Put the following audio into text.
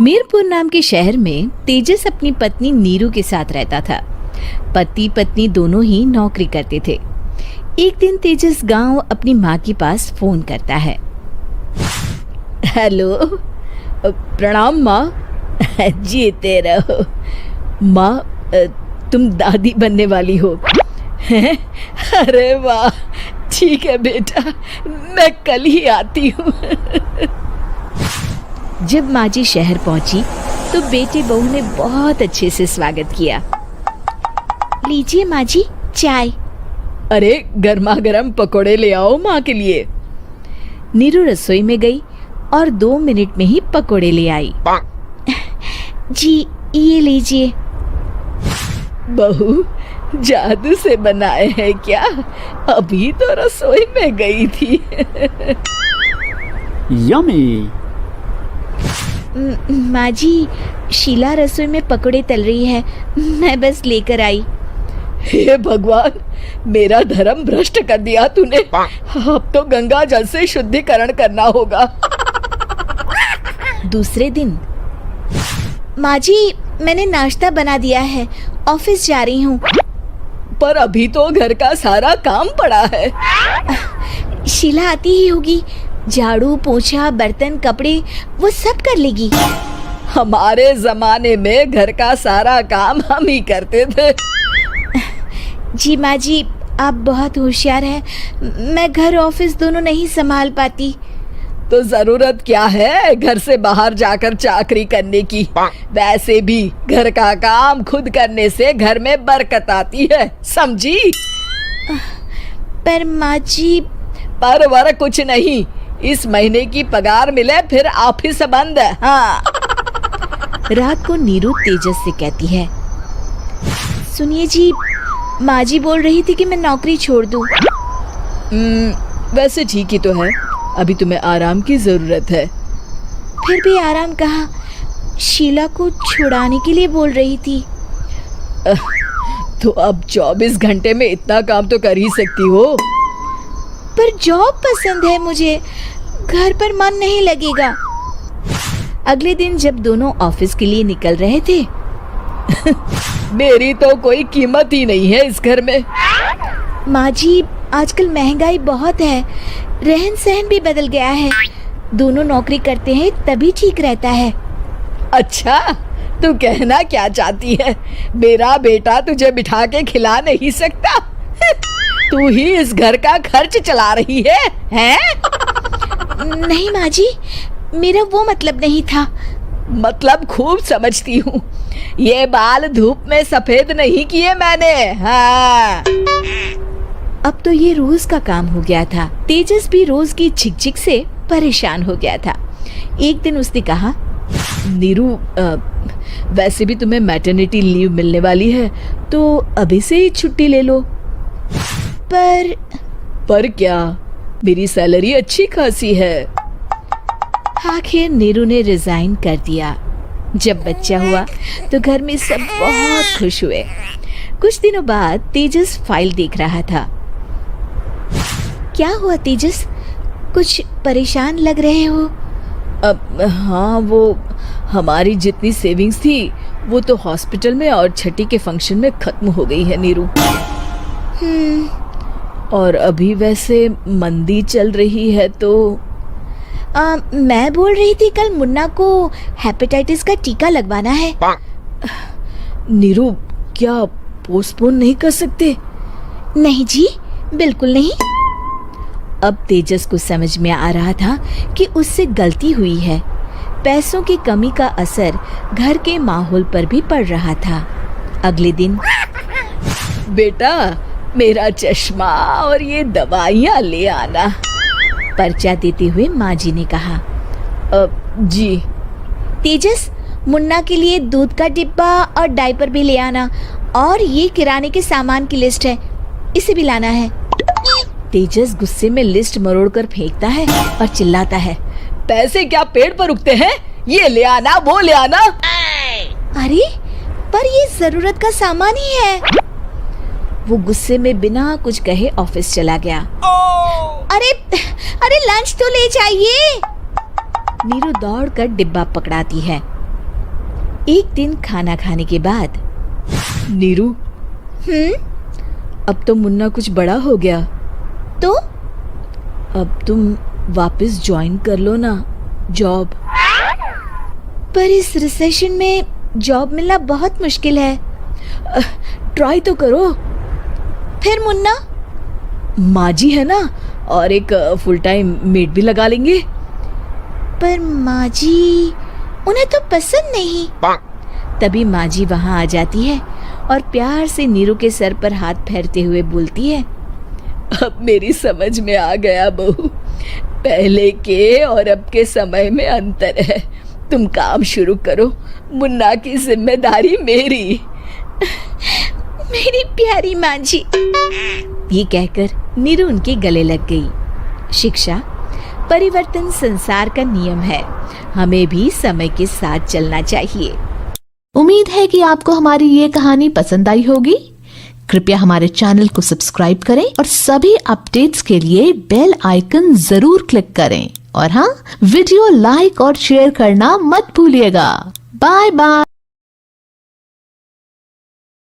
मीरपुर नाम के शहर में तेजस अपनी पत्नी नीरू के साथ रहता था। पति पत्नी दोनों ही नौकरी करते थे। एक दिन तेजस गांव अपनी माँ के पास फोन करता है। हेलो, प्रणाम माँ। जीते रहो माँ, तुम दादी बनने वाली हो। अरे वाह, ठीक है बेटा, मैं कल ही आती हूँ। जब माँ जी शहर पहुंची तो बेटे बहू ने बहुत अच्छे से स्वागत किया। लीजिए माँ जी चाय। अरे गर्मा गर्म पकोड़े ले आओ माँ के लिए। नीरू रसोई में गई और 2 मिनट में ही पकोड़े ले आई। जी ये लीजिए। बहू जादू से बनाए हैं क्या? अभी तो रसोई में गई थी। यम्मी। माँ जी, शीला रसोई में पकोड़े तल रही है, मैं बस लेकर आई। हे भगवान, मेरा धर्म भ्रष्ट कर दिया तूने। अब तो गंगा जल से शुद्धिकरण करना होगा। दूसरे दिन, माँ जी मैंने नाश्ता बना दिया है, ऑफिस जा रही हूँ। पर अभी तो घर का सारा काम पड़ा है। शीला आती ही होगी, झाड़ू पोछा बर्तन कपड़े वो सब कर लेगी। हमारे जमाने में घर का सारा काम हम ही करते थे। जी माँ जी, आप बहुत होशियार हैं, मैं घर ऑफिस दोनों नहीं संभाल पाती। तो जरूरत क्या है घर से बाहर जाकर चाकरी करने की? वैसे भी घर का काम खुद करने से घर में बरकत आती है, समझी? पर माँ जी। पर वर कुछ नहीं, इस महीने की पगार मिले फिर ऑफिस बंद है। हाँ। रात को नीरू तेजस से कहती है, सुनिए जी, माँ जी बोल रही थी कि मैं नौकरी छोड़ दूं। वैसे ठीक ही तो है, अभी तुम्हें आराम की जरूरत है। फिर भी आराम कहाँ, शीला को छुड़ाने के लिए बोल रही थी। तो अब 24 घंटे में इतना काम तो कर ही सकती हो। पर जॉब पसंद है मुझे, घर पर मन नहीं लगेगा। अगले दिन जब दोनों ऑफिस के लिए निकल रहे थे, मेरी तो कोई कीमत ही नहीं है इस घर में। माँ जी, आजकल महंगाई बहुत है, रहन सहन भी बदल गया है, दोनों नौकरी करते हैं तभी ठीक रहता है। अच्छा, तू कहना क्या चाहती है? मेरा बेटा तुझे बिठा के खिला नहीं सकता? तू ही इस घर का खर्च चला रही है, हैं? नहीं माँ जी, मेरा वो मतलब नहीं था। मतलब खूब समझती हूँ, ये बाल धूप में सफेद नहीं किए मैंने। हाँ। अब तो ये रोज का काम हो गया था। तेजस भी रोज की झिकझिक से परेशान हो गया था। एक दिन उसने कहा, नीरू, वैसे भी तुम्हें मैटरनिटी लीव मिलने वाली है, तो अभी से ही छुट्टी ले लो। पर क्या, मेरी सैलरी अच्छी खासी है। आखिर नीरू ने रिजाइन कर दिया। जब बच्चा हुआ तो घर में सब बहुत खुश हुए। कुछ दिनों बाद तेजस फाइल देख रहा था। क्या हुआ तेजस, कुछ परेशान लग रहे हो? हाँ, वो हमारी जितनी सेविंग्स थी वो तो हॉस्पिटल में और छठी के फंक्शन में खत्म हो गई है नीरू। और अभी वैसे मंदी चल रही है तो मैं बोल रही थी कल मुन्ना को हेपेटाइटिस का टीका लगवाना है। नीरू, क्या पोस्टपोन नहीं कर सकते? नहीं जी, बिल्कुल नहीं। अब तेजस को समझ में आ रहा था कि उससे गलती हुई है। पैसों की कमी का असर घर के माहौल पर भी पड़ रहा था। अगले दिन, बेटा मेरा चश्मा और ये दवाइयाँ ले आना, पर्चा देते हुए माँ जी ने कहा। जी। तेजस, मुन्ना के लिए दूध का डिब्बा और डायपर भी ले आना, और ये किराने के सामान की लिस्ट है, इसे भी लाना है। तेजस गुस्से में लिस्ट मरोड़कर फेंकता है और चिल्लाता है, पैसे क्या पेड़ पर उगते हैं? ये ले आना, वो ले आना। अरे पर ये जरूरत का सामान ही है। वो गुस्से में बिना कुछ कहे ऑफिस चला गया। अरे अरे लंच तो ले जाइए। नीरू दौड़कर डिब्बा पकड़ाती है। एक दिन खाना खाने के बाद, नीरू, अब तो मुन्ना कुछ बड़ा हो गया, तो अब तुम वापस ज्वाइन कर लो ना जॉब। पर इस रिसेशन में जॉब मिलना बहुत मुश्किल है। ट्राई तो करो। फिर मुन्ना, माँ जी है ना, और एक फुल टाइम मेड भी लगा लेंगे। पर माँ जी, उन्हें तो पसंद नहीं। तभी माँ जी वहाँ आ जाती है और प्यार से नीरू के सर पर हाथ फेरते हुए बोलती है, अब मेरी समझ में आ गया बहू, पहले के और अब के समय में अंतर है। तुम काम शुरू करो, मुन्ना की जिम्मेदारी मेरी। मेरी प्यारी माँ जी। ये कहकर नीरू उनके गले लग गई। शिक्षा, परिवर्तन संसार का नियम है, हमें भी समय के साथ चलना चाहिए। उम्मीद है कि आपको हमारी ये कहानी पसंद आई होगी। कृपया हमारे चैनल को सब्सक्राइब करें और सभी अपडेट्स के लिए बेल आइकन जरूर क्लिक करें। और हाँ, वीडियो लाइक और शेयर करना मत भूलिएगा। Bye bye.